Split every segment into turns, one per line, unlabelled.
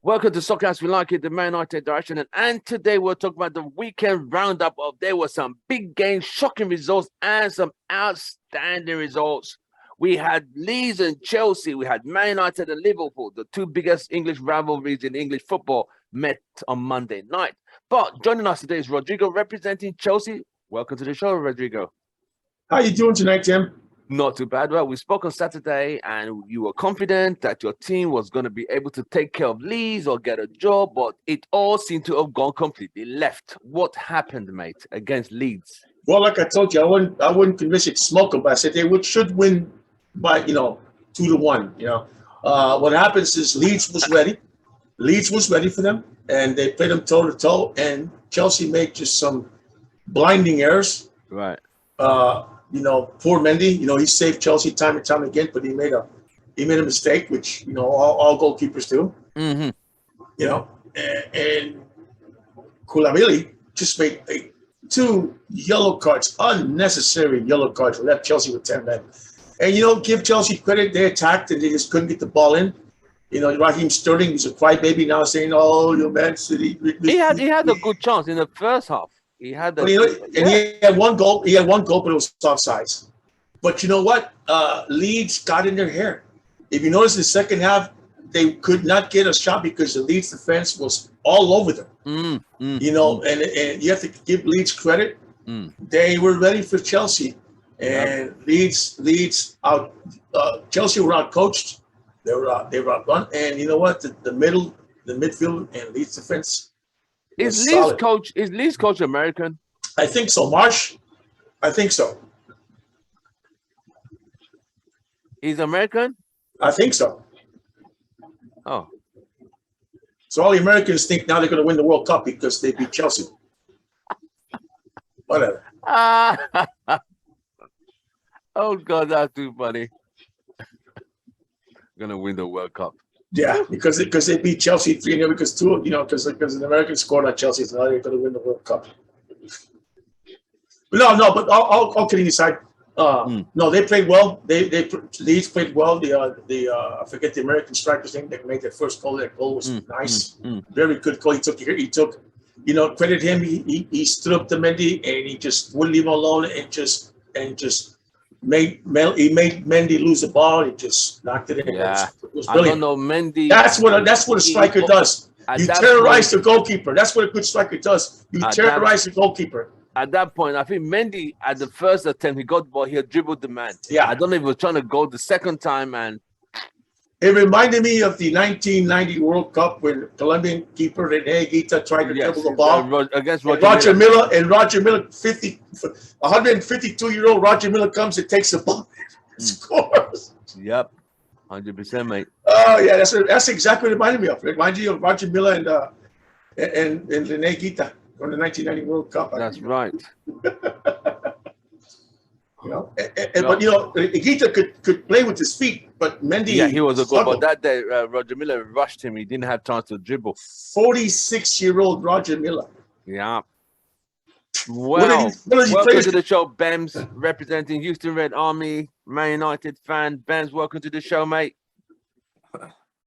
Welcome to Soccer As We Like It, the Man United direction. And today we'll talk about the weekend roundup of there were some big games, shocking results, and some outstanding results. We had Leeds and Chelsea. We had Man United and Liverpool, the two biggest English rivalries in English football, met on Monday night. But joining us today is Rodrigo representing Chelsea. Welcome to the show, Rodrigo.
How you doing tonight, Tim?
Not too bad. Well, we spoke on Saturday and you were confident that your team was going to be able to take care of Leeds or get a job, but it all seemed to have gone completely left. What happened, mate, against Leeds?
Well, like I told you, I wouldn't convince you to smoke them, but I said they should win by 2-1. What happens is Leeds was ready. Leeds was ready for them, and they played them toe to toe. And Chelsea made just some blinding errors.
Right.
Poor Mendy. He saved Chelsea time and time again, but he made a mistake, which all goalkeepers do.
Mm-hmm.
And Koulibaly just made two yellow cards, unnecessary yellow cards, left Chelsea with 10 men. And give Chelsea credit, they attacked and they just couldn't get the ball in. Raheem Sterling, he's a crybaby now, saying, "Oh, your Man City."
He had a good chance in the first half. He had
he had one goal. He had one goal, but it was offsides. But you know what? Leeds got in their hair. If you notice, in the second half, they could not get a shot because the Leeds defense was all over them. And you have to give Leeds credit. They were ready for Chelsea, and Leeds out. Chelsea were out coached. They were outrun, and you know what? The midfield, and Leeds defense.
Is Leeds coach American?
I think so. Marsh? I think so.
He's American?
I think so.
Oh.
So all the Americans think now they're going to win the World Cup because they beat Chelsea. Whatever.
Oh, God, that's too funny. Going to win the World Cup.
Yeah, because they beat Chelsea 3-0 because the Americans scored on Chelsea, so now they're going to win the World Cup. But but all kidding aside, no, they played well. Leeds played well. I forget the American striker's name that made their first goal. That goal was nice, very good goal. He took credit him. He stood up to Mendy and he just wouldn't leave him alone and just made Mendy lose the ball. He just knocked it in.
Yeah.
It was brilliant.
I don't know, Mendy.
That's what a striker does. You terrorize the goalkeeper. That's what a good striker does. You terrorize the goalkeeper.
At that point, I think Mendy, at the first attempt, he got the ball. He had dribbled the man.
Yeah.
I don't know if he was trying to go the second time. And
it reminded me of the 1990 World Cup when Colombian keeper René Higuita tried to dribble the ball
against
Roger Miller. And Roger Miller, 152-year-old Roger Miller comes and takes the ball and scores.
Yep, 100%, mate.
Oh yeah, that's exactly what it reminded me of. It reminded you of Roger Miller and René Higuita from the 1990 World Cup.
That's right.
But Higuita could play with his feet, but Mendy.
Yeah, he was a good. But that day, Roger Miller rushed him. He didn't have time to dribble.
46-year-old Roger Miller.
Yeah. Well, welcome to the show, Bems, representing Houston Red Army, Man United fan. Bems, welcome to the show, mate.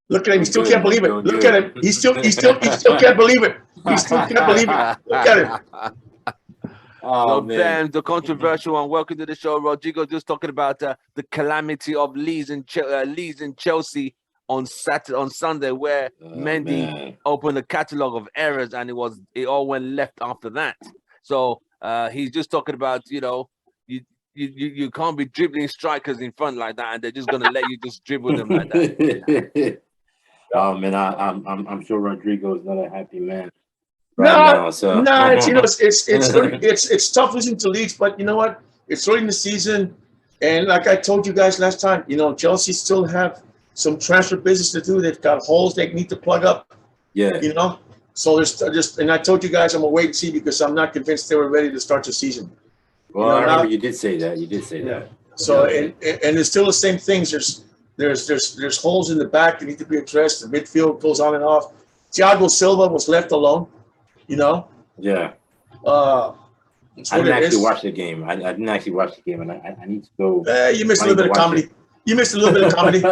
Look at him. He still can't believe it. Look at him. He still can't believe it. He still can't believe it. Look at him.
Oh, man. The controversial one. Welcome to the show. Rodrigo just talking about the calamity of Leeds and Chelsea on Sunday, where Mendy opened a catalog of errors, and it all went left after that. So he's just talking about you can't be dribbling strikers in front like that, and they're just gonna let you just dribble them like that.
Oh man, I'm sure Rodrigo is not a happy man.
It's tough losing to Leeds, but you know what? It's early in the season, and like I told you guys last time, Chelsea still have some transfer business to do. They've got holes they need to plug up.
Yeah.
So there's and I told you guys I'm gonna wait and see because I'm not convinced they were ready to start the season.
Well, I remember you did say that. Yeah.
So and it's still the same things. There's holes in the back that need to be addressed. The midfield goes on and off. Thiago Silva was left alone.
Yeah. I didn't actually watch the game. I didn't actually watch the game, and I need to go.
You missed a little bit of comedy. You missed a little bit of comedy.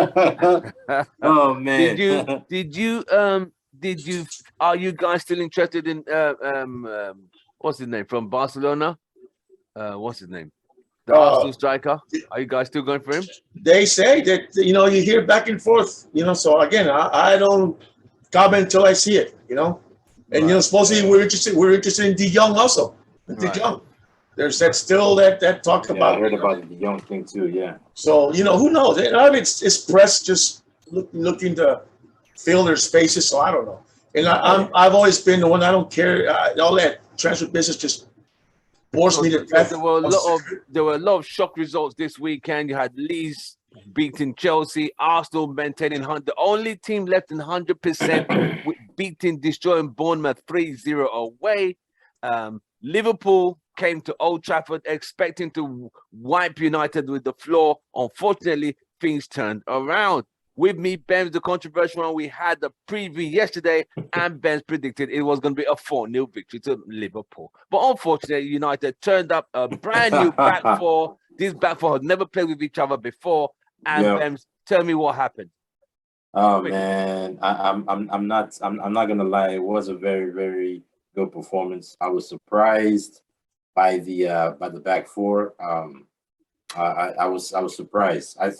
Oh man!
Did Are you guys still interested in what's his name from Barcelona? What's his name? The Arsenal striker. Are you guys still going for him?
They say that you hear back and forth. So again, I don't comment until I see it. And supposedly we're interested in De Jong also. De Jong. There's that talk about.
I heard about the De Jong thing too. Yeah.
So who knows? It's press just looking to fill their spaces. So I don't know. And I've always been the one. I don't care. All that transfer business just bores me to death.
There were a lot of shock results this weekend. You had Leeds beating Chelsea, Arsenal maintaining 100. The only team left in 100% with destroying Bournemouth 3-0 away. Liverpool came to Old Trafford expecting to wipe United with the floor. Unfortunately, things turned around. With me, Ben's the controversial one. We had the preview yesterday, and Ben's predicted it was going to be a 4-0 victory to Liverpool. But unfortunately, United turned up a brand new back four. This back four had never played with each other before. And Ben's, tell me what happened.
Oh man, I'm not gonna lie. It was a very, very good performance. I was surprised by the back four. I was surprised. I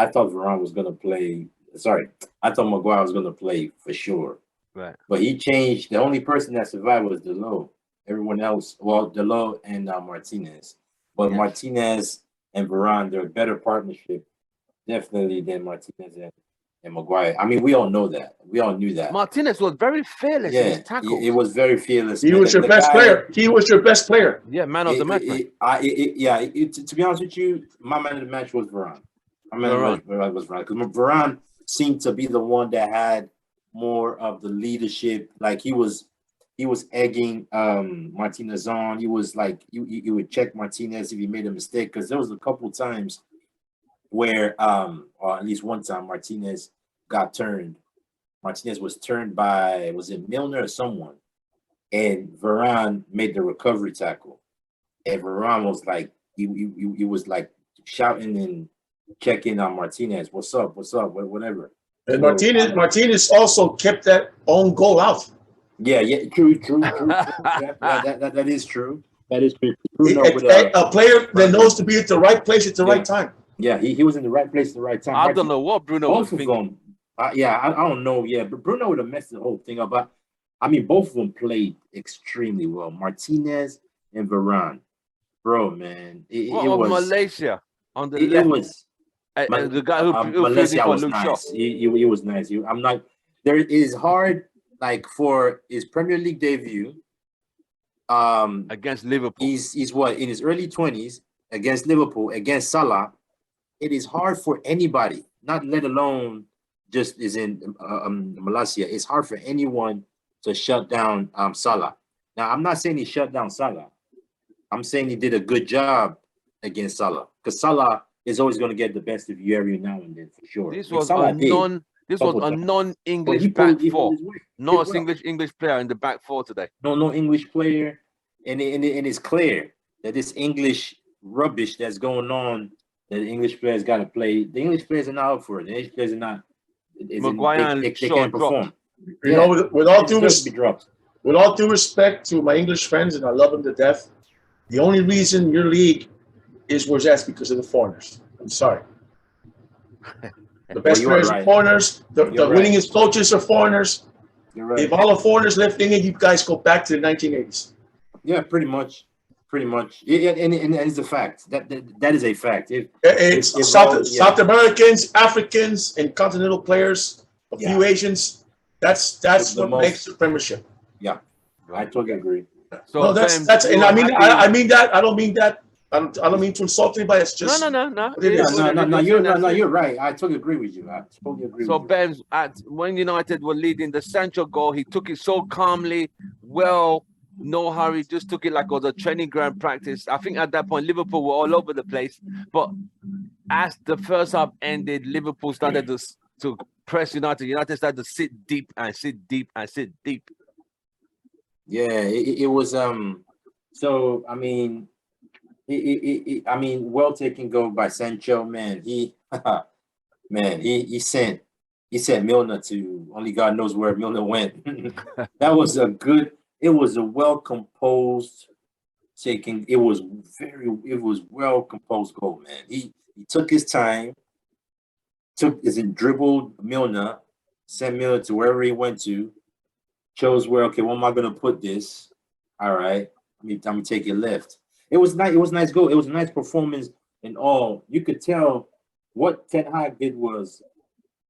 thought Varane was gonna play. Sorry, I thought Maguire was gonna play for sure.
Right.
But he changed. The only person that survived was Delot. Everyone else, Delot and Martinez. But yes. Martinez and Varane, they're a better partnership, definitely, than Martinez and Maguire. I mean, we all know that. We all knew that.
Martinez was very fearless in his tackles.
It was very fearless.
He was your best player. He was your best player.
Yeah, man of the match.
To be honest with you, my man of the match was Varane. Varane was Varane, because Varane seemed to be the one that had more of the leadership. Like he was egging Martinez on. He was like he would check Martinez if he made a mistake, because there was a couple times where or at least one time Martinez got turned. Martinez was turned by, was it Milner or someone? And Varane made the recovery tackle. And Varane was like, he was like shouting and checking on Martinez. What's up? Whatever.
And Martinez also kept that own goal out.
Yeah, true. That is true. That is true.
A player that knows to be at the right place at the right time.
Yeah, he was in the right place at the right time.
I don't know what Bruno was thinking.
I don't know. Yeah, but Bruno would have messed the whole thing up. But I mean, both of them played extremely well. Martinez and Varane, bro, man. It was
Malaysia on the left.
It was
the guy who
Malaysia was nice. He was nice. I'm not. There is hard, like, for his Premier League debut.
Against Liverpool.
He's what, in his early 20s, against Liverpool, against Salah. It is hard for anybody, not let alone just is in Malaysia. It's hard for anyone to shut down Salah. Now, I'm not saying he shut down Salah. I'm saying he did a good job against Salah, because Salah is always going to get the best of you every now and then, for sure.
This was a non-English back four. Not a English player in the back four today.
No English player, and it's clear that this English rubbish that's going on, that the English players got to play. The English players are not up for it. The English players are not.
Maguire
they can't perform.
You know, with all due respect to my English friends, and I love them to death, the only reason your league is where it's at because of the foreigners. I'm sorry. The best players are foreigners. The winningest coaches are foreigners.
You're right.
If all the foreigners left England, you guys go back to the 1980s.
Yeah, pretty much. Yeah, and it's a fact. That is a fact.
It's South Americans, Africans, and continental players, a few Asians. That's what makes the Premiership.
Yeah, I totally agree.
So no, that's and I mean that. I don't mean that. I don't mean to insult anybody. It's just
no.
You're right. I totally agree with you. I totally agree.
So Ben, when United were leading the Sancho goal, he took it so calmly, well, no hurry, just took it like it was a training ground practice. I think at that point Liverpool were all over the place, but as the first half ended, Liverpool started to press United. United started to sit deep.
Yeah, it was so I mean. Well taken goal by Sancho, man. He sent he said Milner to only God knows where Milner went. That was a good. It was a well composed taking. It was well composed goal, man. He took his time, dribbled Milner, sent Milner to wherever he went to, chose where, okay, where am I gonna put this? All right, I'm gonna take it left. It was nice. It was a nice goal. It was a nice performance and all. You could tell what Ten Hag did was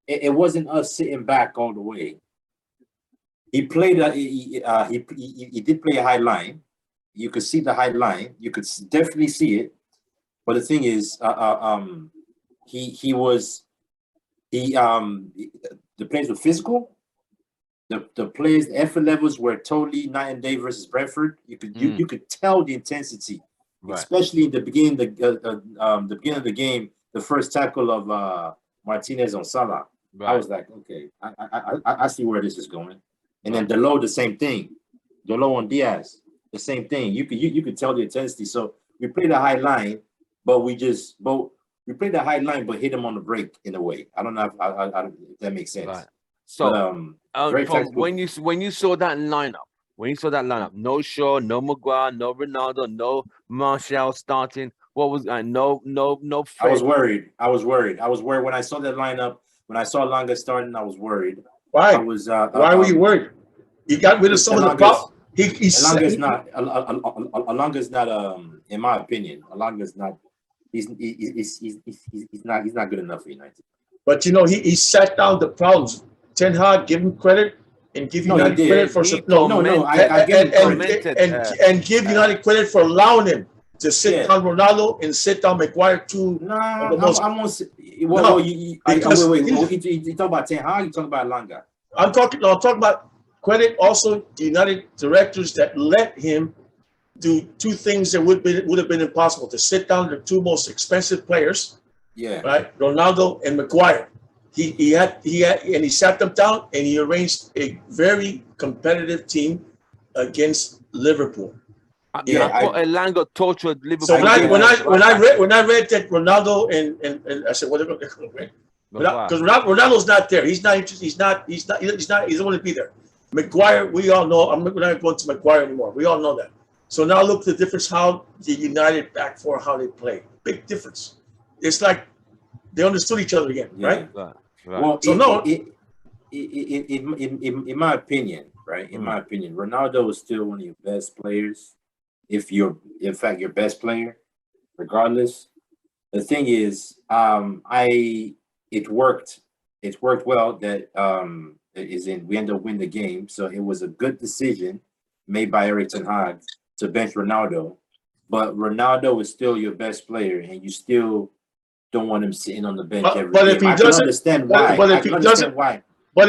it wasn't us sitting back all the way. He played he did play a high line. You could see the high line. You could definitely see it. But the thing is, the players were physical. The players, the effort levels were totally night and day versus Brentford. You could tell the intensity, right. Especially in the beginning of the game, the first tackle of Martinez on Salah. Right. I was like, okay, I see where this is going. And then Delo, the same thing. Delo on Diaz, the same thing. You could tell the intensity. So we played a high line, but we played a high line, but hit him on the break in a way. I don't know if that makes sense.
Right. So when you saw that lineup, no Shaw, no Maguire, no Ronaldo, no Martial starting. What was no Fred.
I was worried when I saw that lineup. When I saw Langa starting, I was worried.
Why?
Why
were you worried? He got rid of some of the problems.
Alanga's not. In my opinion, Alanga's not. He's not good enough for United.
But he sat down the problems. Ten Hag, give him credit and give United credit for and give United credit for allowing him to sit down Ronaldo and sit down Maguire too.
You talking about Ten Hag? You talking about Langa?
I'm talking about credit also the United directors that let him do two things that would have been impossible: to sit down the two most expensive players, right, Ronaldo and Maguire. He sat them down and he arranged a very competitive team against Liverpool.
I thought Elanga tortured Liverpool.
So when I read that Ronaldo and I said, what are they going to win? Because Ronaldo's not there. He doesn't want to be there. Maguire, we all know. We're not going to Maguire anymore. We all know that. So now look at the difference how the United back four, how they play. Big difference. It's like they understood each other again, right?
Right.
Well, so in my opinion, right? In my opinion, Ronaldo is still one of your best players. If you're, in fact, your best player, regardless. The thing is, it worked well that we ended up winning the game. So it was a good decision made by Erik ten Hag to bench Ronaldo. But Ronaldo is still your best player, and you still don't want him sitting on the bench every game.
If he doesn't understand why. But if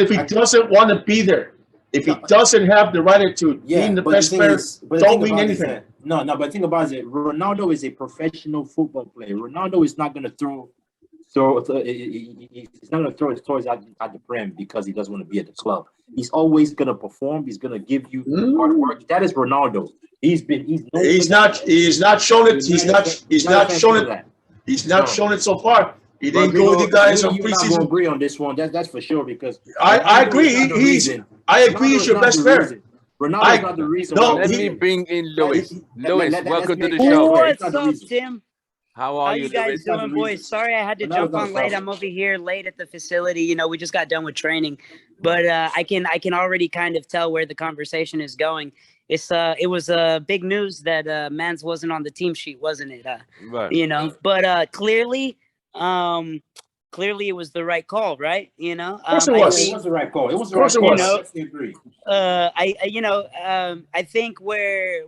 he doesn't want to be there, if he doesn't have the right attitude, being the best player, don't mean anything.
But the thing about it, Ronaldo is a professional football player. Ronaldo is not going to throw he's not going to throw his toys at the prem because he doesn't want to be at the club. He's always going to perform. He's going to give you hard work. That is Ronaldo. He's not shown it. He's not shown it so far. He didn't go with you guys on preseason.
You're not
agree on this one. That's for sure because
I agree. I agree. He's your best player.
Ronaldo's not the reason.
No, let me bring in Lewis. Lewis, welcome to the show.
What's up, Tim?
How are you
guys doing, boys? Sorry I had to jump on late. I'm over here late at the facility. We just got done with training, but I can already kind of tell where the conversation is going. It was big news that Mans wasn't on the team sheet, wasn't it?
Right.
But clearly it was the right call, right?
Of course it was.
It was the right call. It was the right call. I agree.
I think where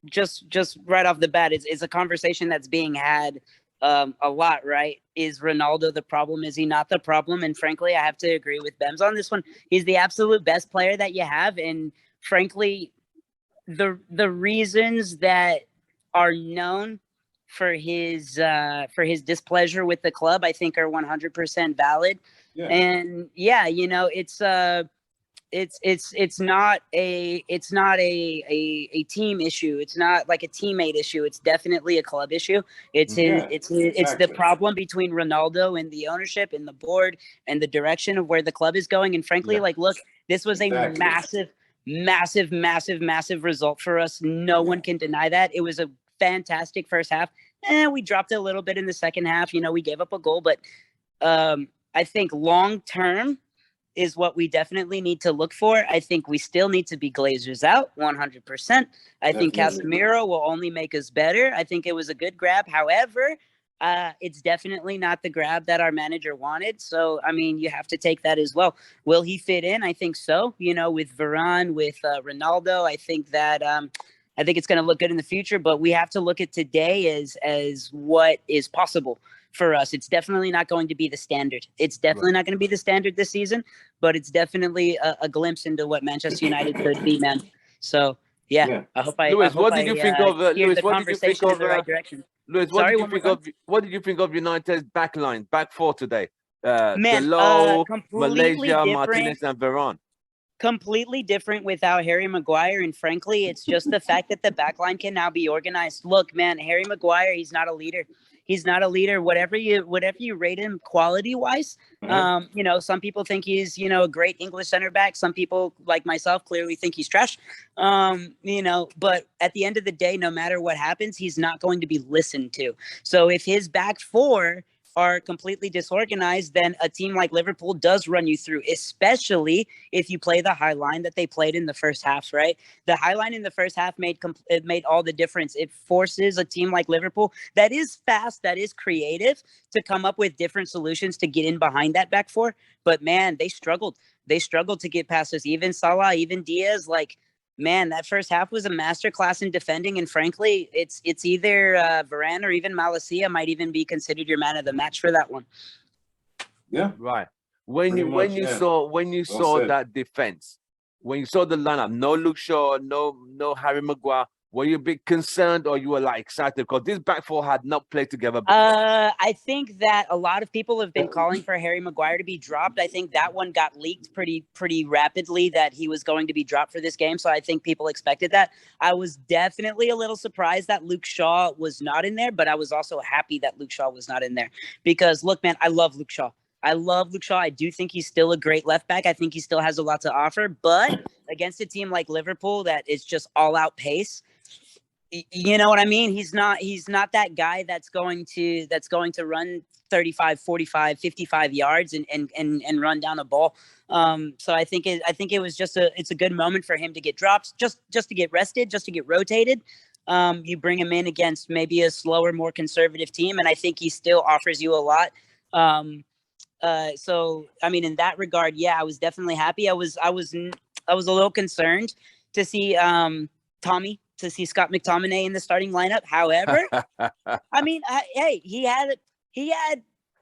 just right off the bat, it's a conversation that's being had a lot, right? Is Ronaldo the problem? Is he not the problem? And frankly, I have to agree with Bems on this one. He's the absolute best player that you have. And frankly, the reasons that are known for his displeasure with the club, I think are 100% valid. Yeah. And it's it's not a team issue. It's not like a teammate issue. It's definitely a club issue. It's the problem between Ronaldo and the ownership and the board and the direction of where the club is going. And frankly, like, look, this was a massive result for us. No one can deny that. It was a fantastic first half. We dropped it a little bit in the second half. We gave up a goal, but I think long term is what we definitely need to look for. I think we still need to be Glazers out 100%. I think Casemiro will only make us better. I think it was a good grab. However, it's definitely not the grab that our manager wanted. So, I mean, you have to take that as well. Will he fit in? I think so. With Varane, with Ronaldo, I think that I think it's going to look good in the future. But we have to look at today as what is possible for us. It's definitely not going to be the standard. It's definitely not going to be the standard this season, but it's definitely a glimpse into what Manchester United could be, man. So I hope
Lewis, what did you think of Lewis? What did you think of
the right direction?
Lewis, what did you think of United's back four today?
Man,
Delô, Malaysia, Martinez, and Varane.
Completely different without Harry Maguire, and frankly, it's just the fact that the backline can now be organized. Look, man, Harry Maguire, he's not a leader. He's not a leader. Whatever you rate him quality wise, some people think he's a great English center back. Some people like myself clearly think he's trash. But at the end of the day, no matter what happens, he's not going to be listened to. So if his back four are completely disorganized, then a team like Liverpool does run you through, especially if you play the high line that they played in the first half, right? The high line in the first half made all the difference. It forces a team like Liverpool that is fast, that is creative, to come up with different solutions to get in behind that back four. But man, they struggled. They struggled to get past us. Even Salah, even Diaz, man, that first half was a masterclass in defending, and frankly, it's either Varane or even Malaysia might even be considered your man of the match for that one.
Yeah,
right. When you saw that defense, when you saw the lineup, no Luke Shaw, no Harry Maguire, were you a bit concerned, or you were excited because this back four had not played together before?
I think that a lot of people have been calling for Harry Maguire to be dropped. I think that one got leaked pretty rapidly that he was going to be dropped for this game. So I think people expected that. I was definitely a little surprised that Luke Shaw was not in there, but I was also happy that Luke Shaw was not in there because, look, man, I love Luke Shaw. I do think he's still a great left back. I think he still has a lot to offer, but against a team like Liverpool that is just all out pace, you know what I mean? He's not that guy that's going to run 35, 45, 55 yards and run down a ball. So I think it was it's a good moment for him to get dropped, just to get rested, just to get rotated. You bring him in against maybe a slower, more conservative team, and I think he still offers you a lot. So I mean, in that regard, yeah, I was definitely happy. I was a little concerned to see Scott McTominay in the starting lineup. However, I mean, he had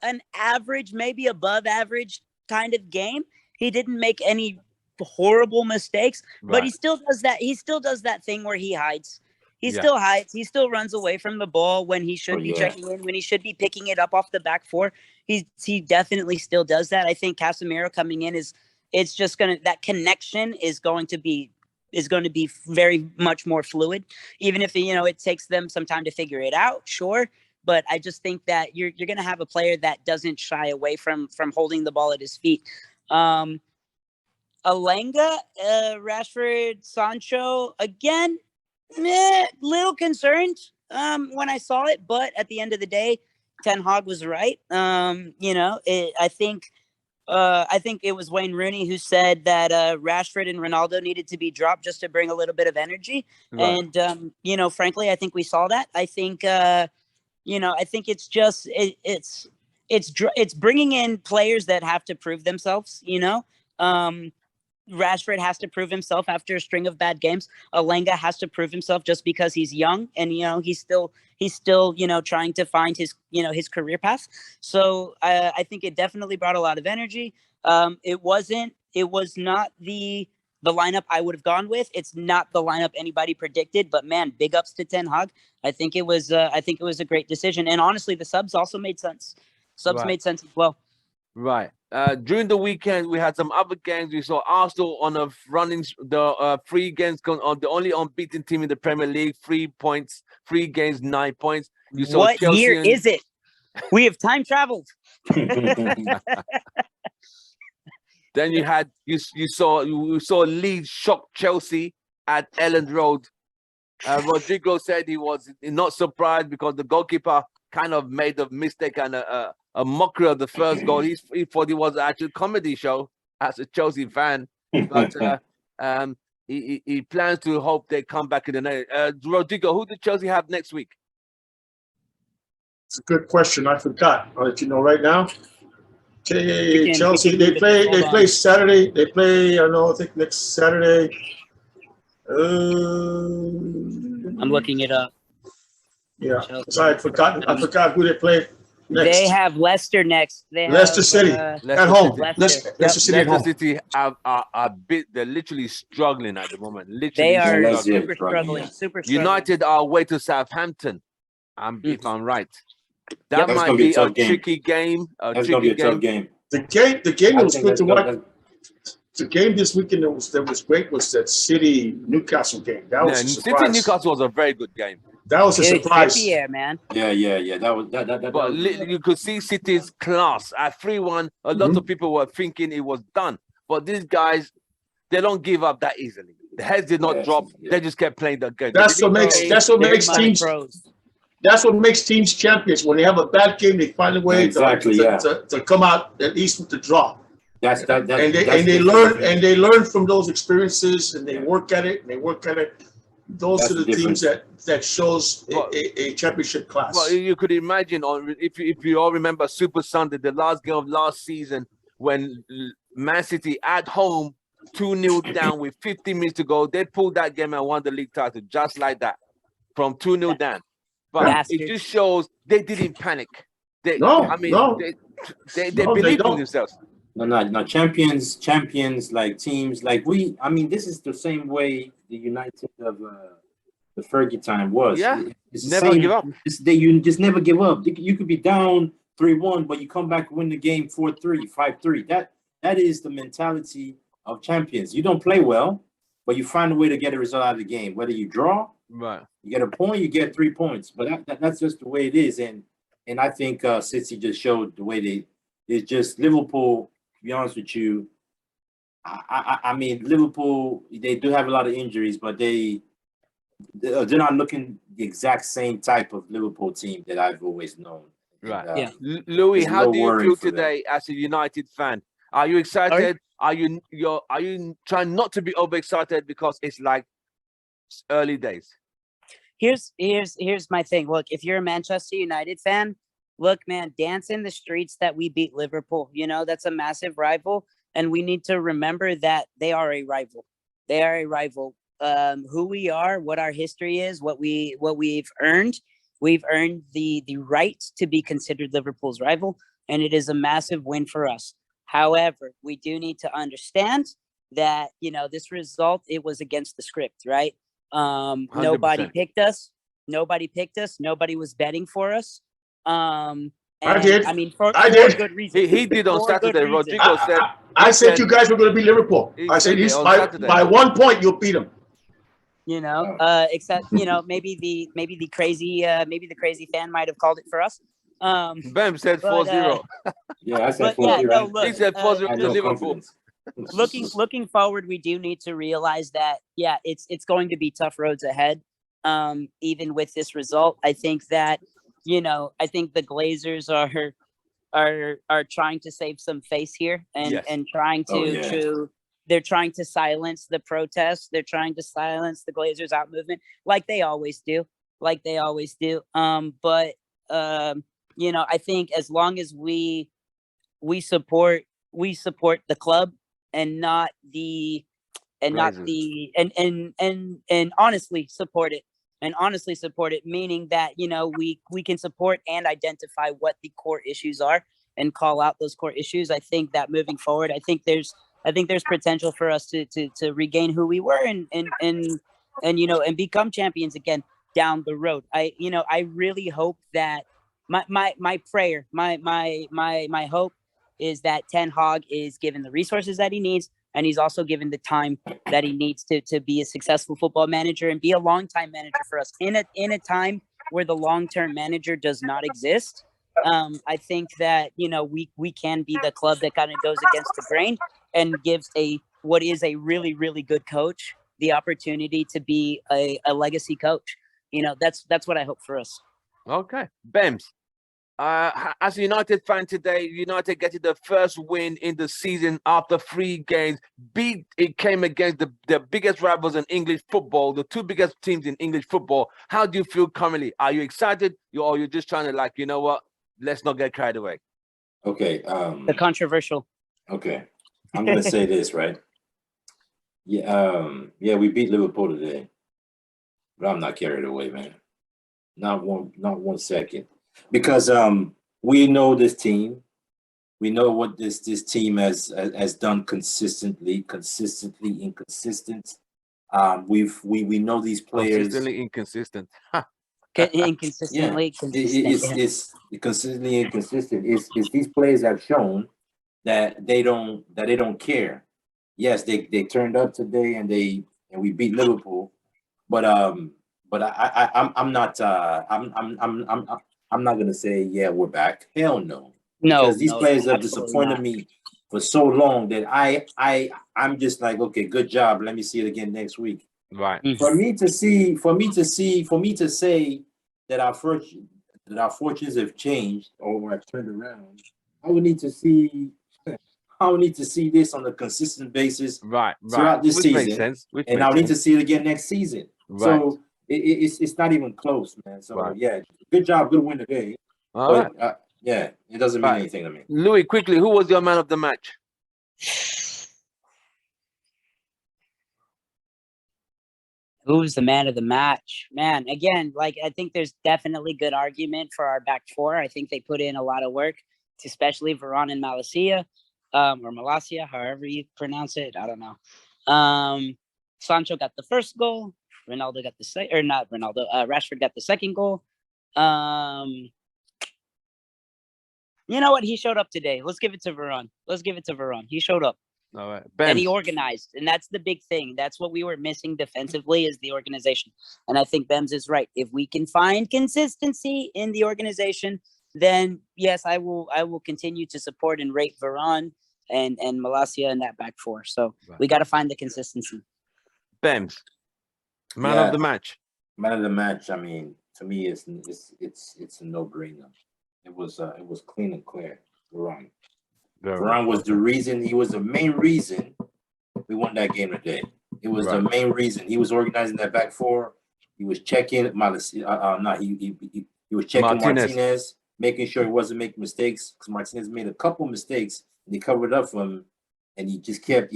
an average, maybe above average kind of game. He didn't make any horrible mistakes, but he still does that. He still does that thing where he hides. He still hides. He still runs away from the ball when he should be checking in, when he should be picking it up off the back four. He definitely still does that. I think Casemiro coming in that connection is going to be very much more fluid, even if it takes them some time to figure it out. Sure. But I just think that you're going to have a player that doesn't shy away from holding the ball at his feet. Alenga, Rashford, Sancho, again, little concerned when I saw it, but at the end of the day, Ten Hag was right. I think it was Wayne Rooney who said that Rashford and Ronaldo needed to be dropped just to bring a little bit of energy. Right. And, frankly, I think we saw that. I think, I think it's just, it's bringing in players that have to prove themselves, Rashford has to prove himself after a string of bad games. Alenga has to prove himself just because he's young and, he's still, trying to find his, his career path. So I think it definitely brought a lot of energy. It was not the lineup I would have gone with. It's not the lineup anybody predicted, but man, big ups to Ten Hag. I think it was a great decision. And honestly, the subs also made sense. Made sense as well.
Right. During the weekend, we had some other games. We saw Arsenal on a running the 3 games on the only unbeaten team in the Premier League, 3 points, 3 games, 9 points. You saw
What
Chelsea
year is it? We have time traveled.
Then you saw Leeds shock Chelsea at Elland Road. Rodrigo said he was not surprised because the goalkeeper kind of made a mistake and a mockery of the first goal. He thought it was actually a comedy show as a Chelsea fan, but he plans to hope they come back in the night. Rodrigo, who did Chelsea have next week?
It's a good question. I forgot. I'll let you know right now. Okay, Chelsea. They play Saturday. They play. I think next Saturday.
I'm looking it up.
Yeah, sorry, I forgot who they played next.
They have Leicester next. They have
Leicester City at home. Leicester City at home.
Leicester City are bit. They're literally struggling at the moment. Literally,
they are
super
struggling. Super struggling.
United are away to Southampton. If I'm right, that
That's
might be a
game.
tricky game.
That's gonna be a tough game.
The game was good to watch. The game this weekend that was great was that City Newcastle game. That was a surprise.
City Newcastle was a very good game.
That was a surprise.
Yeah, man.
Yeah. That was that.
But you could see City's class at 3-1. A lot of people were thinking it was done, but these guys, they don't give up that easily. The heads did not drop. Yeah. They just kept playing the game. That's what
makes teams champions. When they have a bad game, they find a way to come out at least with the draw. They learn from those experiences, and they work at it. Those are the teams that shows a championship class.
Well, you could imagine, if you all remember Super Sunday, the last game of last season, when Man City at home 2-0 down with 15 minutes to go, they pulled that game and won the league title just like that, from 2-0 down. But it just shows they didn't panic. They believed in themselves.
No. Champions like teams like we. I mean, this is the same way the United of the Fergie time was.
Yeah,
it's
never give up.
You just never give up. You could be down 3-1, but you come back and win the game 4-3, 5-3. That is the mentality of champions. You don't play well, but you find a way to get a result out of the game. Whether you draw,
right,
you get a point, you get 3 points. But that's just the way it is. And I think City just showed the way it's just Liverpool. To be honest with you, I mean, Liverpool, they do have a lot of injuries, but they're not looking the exact same type of Liverpool team that I've always known.
Right. And, Louis, how do you feel today as a United fan? Are you excited? Are you trying not to be overexcited because it's like early days?
Here's my thing. Look, if you're a Manchester United fan, look, man, dance in the streets that we beat Liverpool. You know, that's a massive rival. And we need to remember that they are a rival. They are a rival. Who we are, what our history is, what we've earned. We've earned the right to be considered Liverpool's rival. And it is a massive win for us. However, we do need to understand that, you know, this result, it was against the script, right? 100%. Nobody picked us. Nobody was betting for us. I
did.
I mean, for good reason.
He did on Saturday. Rodrigo said.
I said you guys were going to beat Liverpool. I said by 1 point you'll beat them.
You know, except maybe the crazy fan might have called it for us.
Bam said 4-0.
Yeah, I said 4-0.
He said 4-0 to Liverpool.
Looking forward, we do need to realize that it's going to be tough roads ahead. Even with this result, I think that. I think the Glazers are trying to save some face here and trying to they're trying to silence the protests. They're trying to silence the Glazers out movement like they always do. But I think as long as we support the club and not the and honestly support it. And honestly support it, meaning that, we can support and identify what the core issues are and call out those core issues. I think that moving forward, I think there's potential for us to regain who we were and become champions again down the road. I really hope that my prayer, my hope is that Ten Hag is given the resources that he needs, and he's also given the time that he needs to be a successful football manager and be a long-time manager for us in a time where the long-term manager does not exist. I think that, you know, we can be the club that kind of goes against the grain and gives what is a really, really good coach the opportunity to be a legacy coach. You know, that's what I hope for us.
Okay. Bems, as a United fan today, United getting the first win in the season after 3 games. It came against the biggest rivals in English football, the 2 biggest teams in English football. How do you feel currently? Are you excited, or you're just trying to, like, you know what, let's not get carried away?
Okay.
The controversial.
Okay. I'm gonna say this, right? Yeah, we beat Liverpool today, but I'm not carried away, man. Not one second. Because we know this team. We know what this team has done consistently inconsistent. We know these players.
Consistently inconsistent.
Inconsistently consistent.
It's consistently inconsistent. It's these players have shown that they don't care. Yes, they turned up today and we beat Liverpool, but I'm not gonna say, yeah, we're back. Hell no.
No,
because these players have
absolutely
disappointed
not.
me for so long that I'm just like, okay, good job. Let me see it again next week.
Right.
For me to say that our fortunes have changed or have turned around, I would need to see this on a consistent basis throughout this season.
Makes sense.
And I'll need to see it again next season.
Right.
So it's not even close, man. So yeah, good job, good win today.
All right.
Yeah, it doesn't mean anything to me.
Louis, quickly, who was your man of the match?
Who's the man of the match? Man, again, like, I think there's definitely good argument for our back 4. I think they put in a lot of work, especially Varane and Malacia, or Malacia, however you pronounce it. I don't know. Sancho got the first goal. Ronaldo got the second, or not Ronaldo. Rashford got the second goal. You know what? He showed up today. Let's give it to Varane. He showed up.
All right.
And he organized. And that's the big thing. That's what we were missing defensively, is the organization. And I think Bems is right. If we can find consistency in the organization, then yes, I will continue to support and rate Varane and Malacia in that back 4. So we got to find the consistency.
Bems, man of the match.
Man of the match. I mean, to me, it's a no-brainer. It was clean and clear. Varane. Varane was the reason. He was the main reason we won that game today. It was the main reason. He was organizing that back 4. He was checking he was checking Martinez, making sure he wasn't making mistakes, because Martinez made a couple mistakes and he covered up for him, and he kept.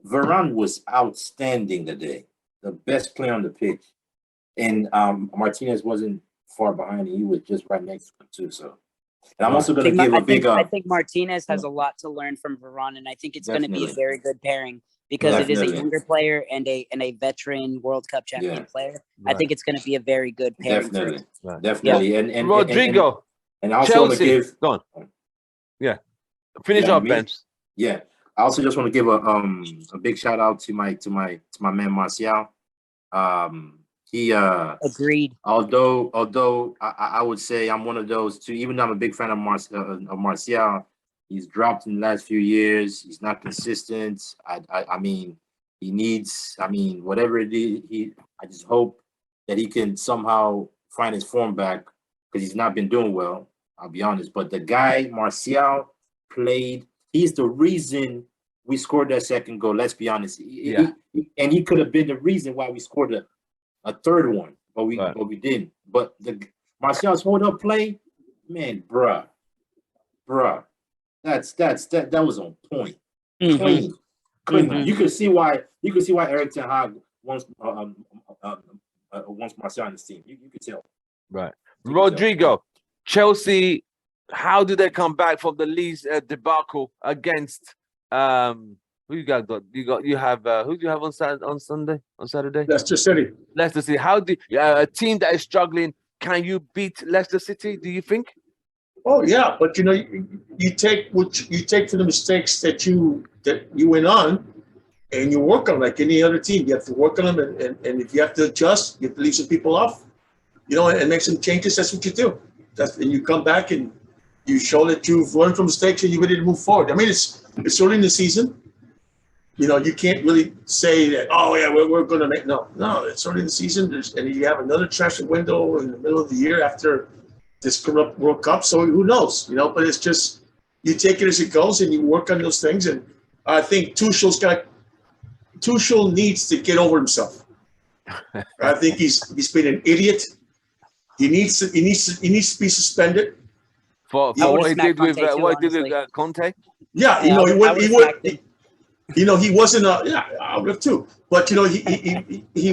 Varane was outstanding today, the best player on the pitch, and Martinez wasn't far behind him. He was just right next to him too. So, and I'm also going to give a big. I
think Martinez has a lot to learn from Varane, and I think it's going to be a very good pairing, because it is a younger player and a veteran World Cup champion player. I think it's going to be a very good pairing.
Definitely. And
Rodrigo.
And I also want to give.
Go on. Yeah. Finish up, Ben.
Yeah. I also just want to give a big shout out to my man Martial. He
agreed.
Although I would say I'm one of those two. Even though I'm a big fan of Martial, he's dropped in the last few years. He's not consistent. I mean, he needs. I mean, whatever it is, I just hope that he can somehow find his form back, because he's not been doing well. I'll be honest. But the guy Martial played. He's the reason we scored that second goal. Let's be honest. And he could have been the reason why we scored a third one, but we didn't. But Martial's hold up play, man, bruh, that was on point. Clean. You could see why Eric Ten Hag wants Martial on his team. You could tell. Right.
Rodrigo, Chelsea, how do they come back from the Leeds debacle against who you got? You have who do you have on Saturday?
Leicester City.
Leicester City. How do a team that is struggling, can you beat Leicester City, do you think?
Oh yeah, but you you take from the mistakes that you went on, and you work on them like any other team. You have to work on them, and if you have to adjust, you have to leave some people off, and make some changes. That's what you do. And you come back and you show that you've learned from mistakes and you're ready to move forward. I mean, it's early in the season. You can't really say that, oh, yeah, we're going to make – no, it's early in the season. And you have another transfer window in the middle of the year after this corrupt World Cup. So who knows, But it's just you take it as it goes and you work on those things. And I think Tuchel needs to get over himself. I think he's been an idiot. He needs to be suspended.
For what he did with Conte?
Yeah, he wasn't. I would have too. But he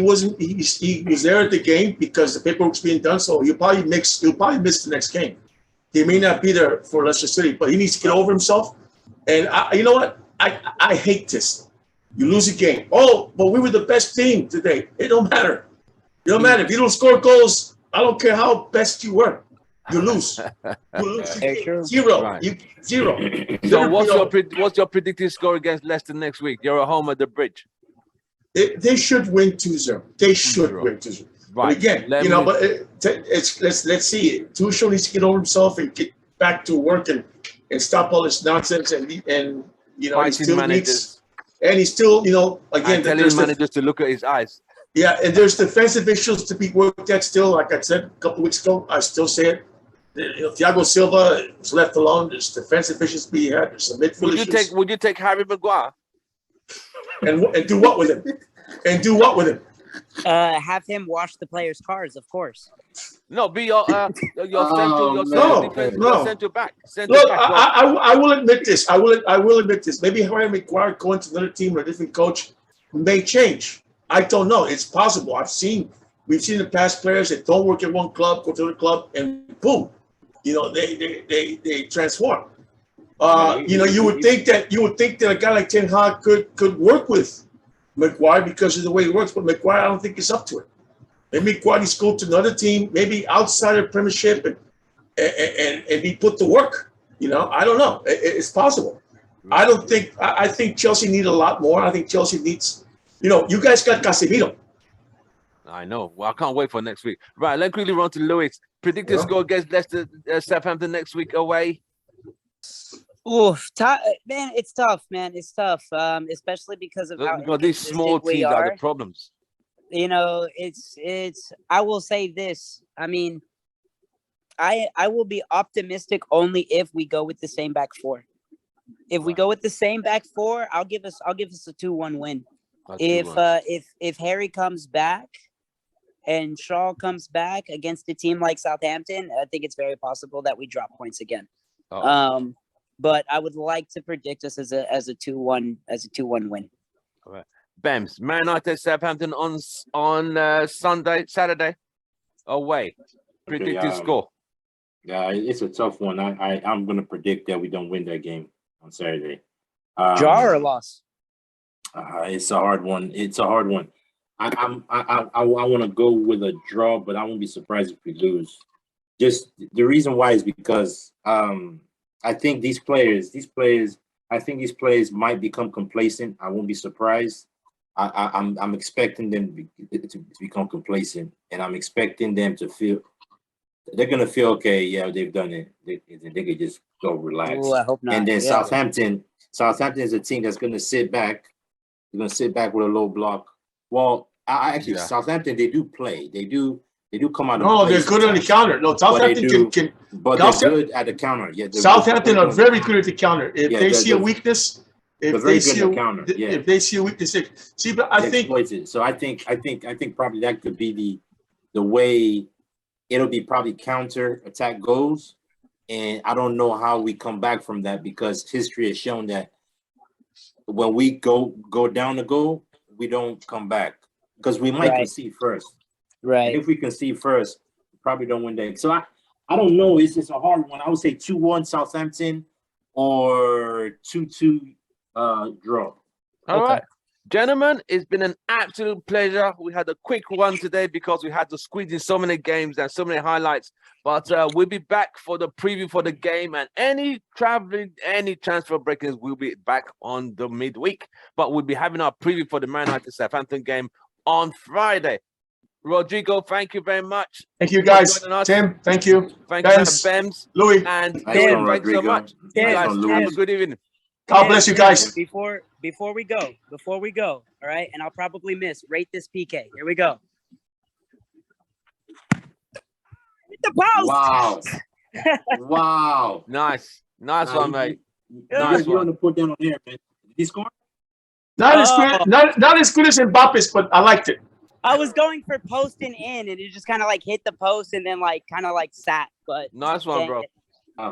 wasn't. He was there at the game because the paperwork's being done. So he'll probably miss the next game. He may not be there for Leicester City, but he needs to get over himself. And you know what? I hate this. You lose a game. Oh, but we were the best team today. It don't matter. It don't matter if you don't score goals. I don't care how best you were. You lose. Zero.
Right.
Zero.
So what's your predicted score against Leicester next week? You're at home at the Bridge.
They should win 2-0. They should win 2-0. Right. But again, but let's see. Tuchel needs to get over himself and get back to work and stop all this nonsense and he still needs. And he's still, again,
telling managers to look at his eyes.
Yeah, and there's defensive issues to be worked at still. Like I said a couple weeks ago, I still say it. Thiago Silva is left alone. There's defensive issues to be had. There's some midfield issues.
Would you take Harry Maguire?
And do what with him?
Have him wash the players' cars, of course.
No, be your center back.
Look, I will admit this. I will admit this. Maybe Harry Maguire going to another team or a different coach may change. I don't know. It's possible. We've seen in the past players that don't work at one club, go to another club, and boom, they transform. You would think that a guy like Ten Hag could work with Maguire because of the way he works, but Maguire, I don't think is up to it. Maybe Maguire needs to go to another team, maybe outside of Premiership, and be put to work. I don't know. It's possible. I think Chelsea need a lot more. I think Chelsea needs. You guys got Casemiro.
I know. Well, I can't wait for next week. Right, let's quickly run to Lewis. Predicted score against Leicester, Southampton next week away.
Oof, man, it's tough, man. It's tough, especially because of how
these small teams are the problems.
It's. I will say this. I mean, I will be optimistic only if we go with the same back four. If we go with the same back four, I'll give us a 2-1 win. If Harry comes back and Shaw comes back against a team like Southampton, I think it's very possible that we drop points again. But I would like to predict us as a 2-1 win.
All right. Bems, Man United Southampton on Saturday away. Predicted score.
Yeah, it's a tough one. I'm gonna predict that we don't win that game on Saturday.
Draw or loss?
It's a hard one. I want to go with a draw, but I won't be surprised if we lose. Just the reason why is because I think these players might become complacent. I won't be surprised. I'm expecting them to become complacent, and I'm expecting them to feel they're gonna feel okay. Yeah, they've done it. They could just go relax.
Ooh, I hope not.
And then Southampton is a team that's gonna sit back. They're gonna sit back with a low block. Well, Southampton, they do play. They do come out.
No, they're good on the counter. No, Southampton can.
But they're good at the counter. Yeah,
Southampton are very good at the counter. If they see a weakness, if they see a weakness, see. But I think
it. So I think probably that could be the way it'll be. Probably counter attack goals, and I don't know how we come back from that because history has shown that when we go down the goal, we don't come back because we might concede first.
Right.
And if we concede first, we probably don't win that. So I don't know. It's just a hard one. I would say 2-1 Southampton or 2-2 draw.
All right. Gentlemen, it's been an absolute pleasure. We had a quick one today because we had to squeeze in so many games and so many highlights. But we'll be back for the preview for the game, and any traveling, any transfer breakings, we'll be back on the midweek. But we'll be having our preview for the Man United Southampton game on Friday. Rodrigo, thank you very much.
Thank you, guys. Tim, thank you.
Thank you, Bems,
Louis,
and
Nice
Louis,
one,
thank you so
Rodrigo.
much.
Nice
Guys,
one, Louis.
have a good evening.
God bless you guys.
Before we go, all right, and I'll probably rate this PK. Here we go. Hit the post.
Wow. Wow.
Nice one, mate.
Nice
Nice one.
to put down on there, man. Did he score?
Not as good as Mbappe's, but I liked it.
I was going for posting in, and it just kind of like hit the post and then like kind of like sat. But
Nice one, bro.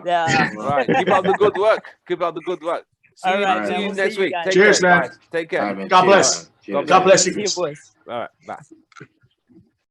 yeah.
Right. Keep up the good work. Keep up the good work. See
All
you,
right,
see
man.
you
We'll
next
see you
week.
guys.
Take
Cheers,
care,
man.
guys. Take care.
All right, man.
God
Cheers.
bless.
Cheers.
God bless you.
See you, boys.
All right. Bye.